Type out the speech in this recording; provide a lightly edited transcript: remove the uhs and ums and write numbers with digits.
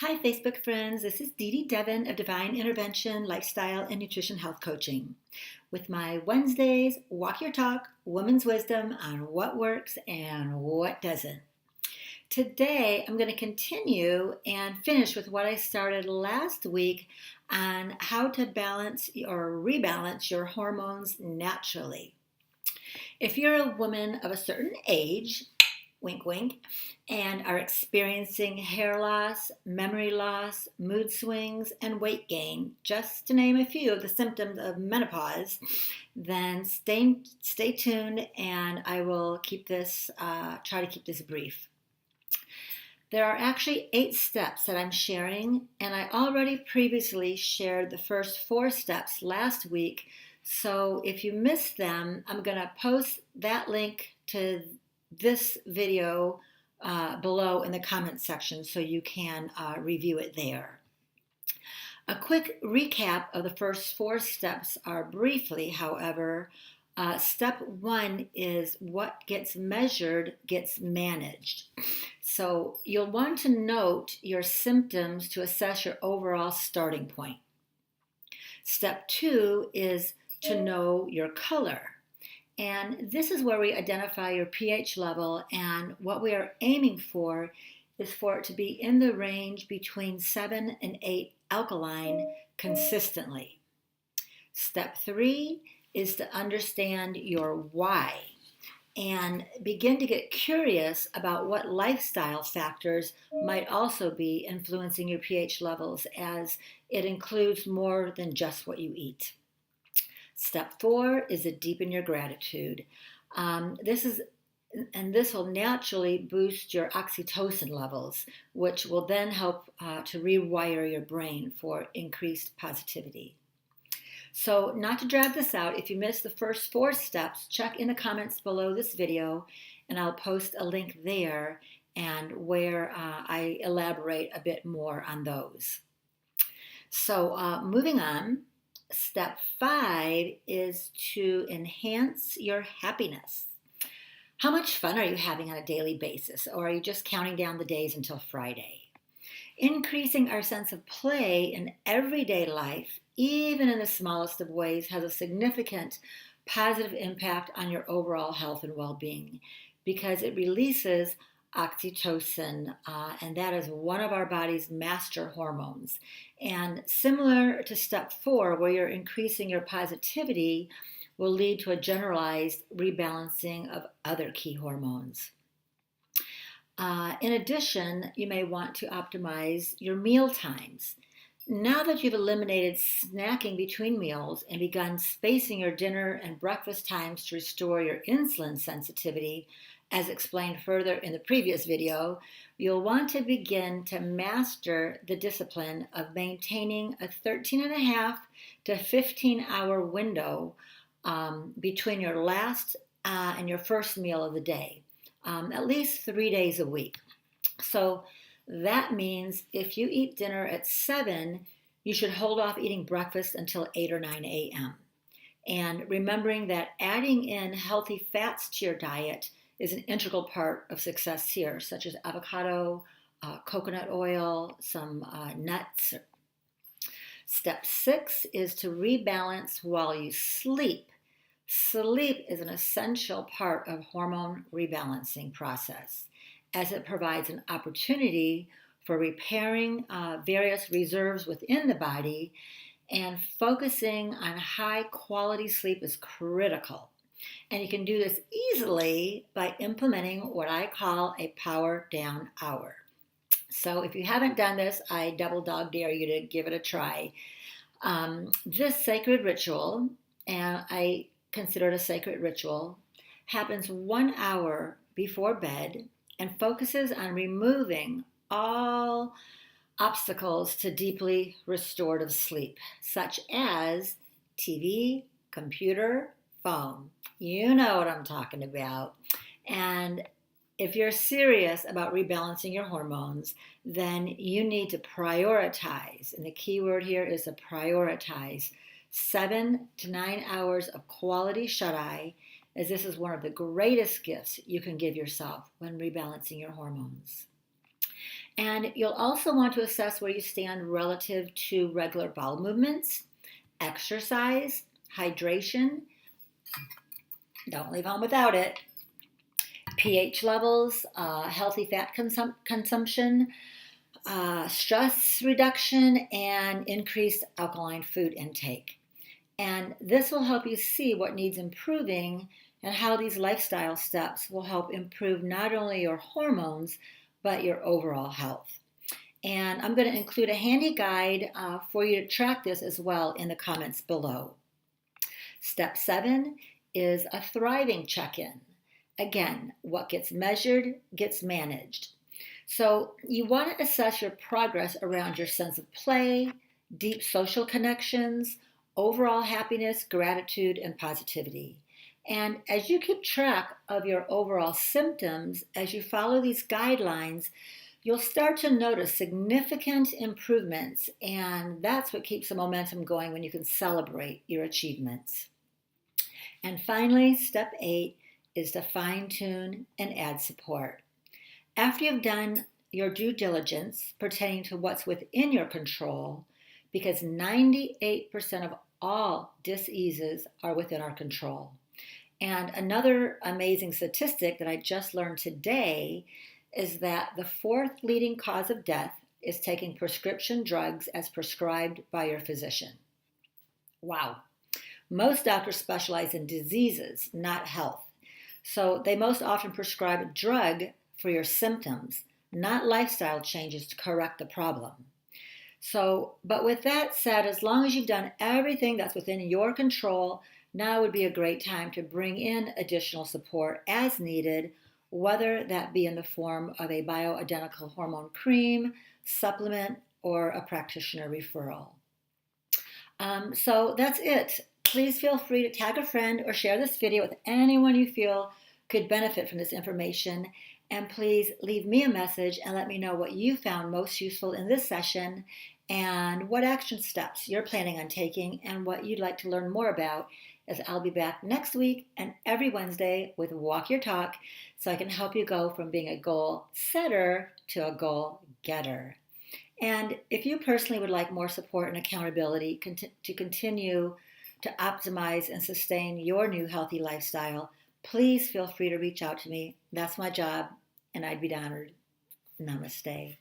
Hi, Facebook friends. This is Dee-Dee Devon of Divine Intervention, Lifestyle, and Nutrition Health Coaching with my Wednesdays Walk Your Talk, Woman's Wisdom on what works and what doesn't. Today, I'm going to continue and finish with what I started last week on how to balance or rebalance your hormones naturally. If you're a woman of a certain age, wink, wink, and are experiencing hair loss, memory loss, mood swings, and weight gain, just to name a few of the symptoms of menopause, then stay tuned and I will try to keep this brief. There are actually 8 steps that I'm sharing, and I already previously shared the first 4 steps last week. So if you missed them, I'm going to post that link to this video below in the comments section so you can review it there. A quick recap of the first 4 steps are briefly, however, step 1 is what gets measured gets managed. So you'll want to note your symptoms to assess your overall starting point. Step 2 is to know your color. And this is where we identify your pH level, and what we are aiming for is for it to be in the range between 7 and 8 alkaline consistently. Step 3 is to understand your why and begin to get curious about what lifestyle factors might also be influencing your pH levels, as it includes more than just what you eat. Step 4 is to deepen your gratitude. This will naturally boost your oxytocin levels, which will then help to rewire your brain for increased positivity. So, not to drag this out, if you missed the first 4 steps, check in the comments below this video, and I'll post a link there and where I elaborate a bit more on those. So, moving on. Step 5 is to enhance your happiness. How much fun are you having on a daily basis, or are you just counting down the days until Friday? Increasing our sense of play in everyday life, even in the smallest of ways, has a significant positive impact on your overall health and well-being because it releases oxytocin, and that is one of our body's master hormones. And similar to step 4, where you're increasing your positivity, will lead to a generalized rebalancing of other key hormones. In addition, you may want to optimize your meal times. Now that you've eliminated snacking between meals and begun spacing your dinner and breakfast times to restore your insulin sensitivity, as explained further in the previous video, you'll want to begin to master the discipline of maintaining a 13.5 to 15-hour window between your last and your first meal of the day, at least 3 days a week. So that means if you eat dinner at 7, you should hold off eating breakfast until 8 or 9 a.m. And remembering that adding in healthy fats to your diet is an integral part of success here, such as avocado, coconut oil, some nuts. Step 6 is to rebalance while you sleep. Sleep is an essential part of hormone rebalancing process, as it provides an opportunity for repairing various reserves within the body, and focusing on high quality sleep is critical. And you can do this easily by implementing what I call a power down hour. So if you haven't done this, I double dog dare you to give it a try. This sacred ritual, and I consider it a sacred ritual, happens 1 hour before bed and focuses on removing all obstacles to deeply restorative sleep, such as TV, computer, phone. You know what I'm talking about. And if you're serious about rebalancing your hormones, then you need to prioritize, and the key word here is to prioritize 7 to 9 hours of quality shut-eye, as this is one of the greatest gifts you can give yourself when rebalancing your hormones. And you'll also want to assess where you stand relative to regular bowel movements, exercise, hydration, don't leave home without it, pH levels, healthy fat consumption, stress reduction, and increased alkaline food intake. And this will help you see what needs improving and how these lifestyle steps will help improve not only your hormones, but your overall health. And I'm going to include a handy guide for you to track this as well in the comments below. Step 7 is a thriving check-in. Again, what gets measured gets managed. So you want to assess your progress around your sense of play, deep social connections, overall happiness, gratitude, and positivity. And as you keep track of your overall symptoms, as you follow these guidelines, you'll start to notice significant improvements, and that's what keeps the momentum going when you can celebrate your achievements. And finally, step 8 is to fine-tune and add support. After you've done your due diligence pertaining to what's within your control, because 98% of all diseases are within our control. And another amazing statistic that I just learned today is that the 4th leading cause of death is taking prescription drugs as prescribed by your physician. Wow. Most doctors specialize in diseases, not health. So they most often prescribe a drug for your symptoms, not lifestyle changes to correct the problem. So, but with that said, as long as you've done everything that's within your control, now would be a great time to bring in additional support as needed, whether that be in the form of a bioidentical hormone cream, supplement, or a practitioner referral. So that's it. Please feel free to tag a friend or share this video with anyone you feel could benefit from this information. And please leave me a message and let me know what you found most useful in this session and what action steps you're planning on taking and what you'd like to learn more about, as I'll be back next week and every Wednesday with Walk Your Talk so I can help you go from being a goal setter to a goal getter. And if you personally would like more support and accountability to continue to optimize and sustain your new healthy lifestyle, please feel free to reach out to me. That's my job, and I'd be honored. Namaste.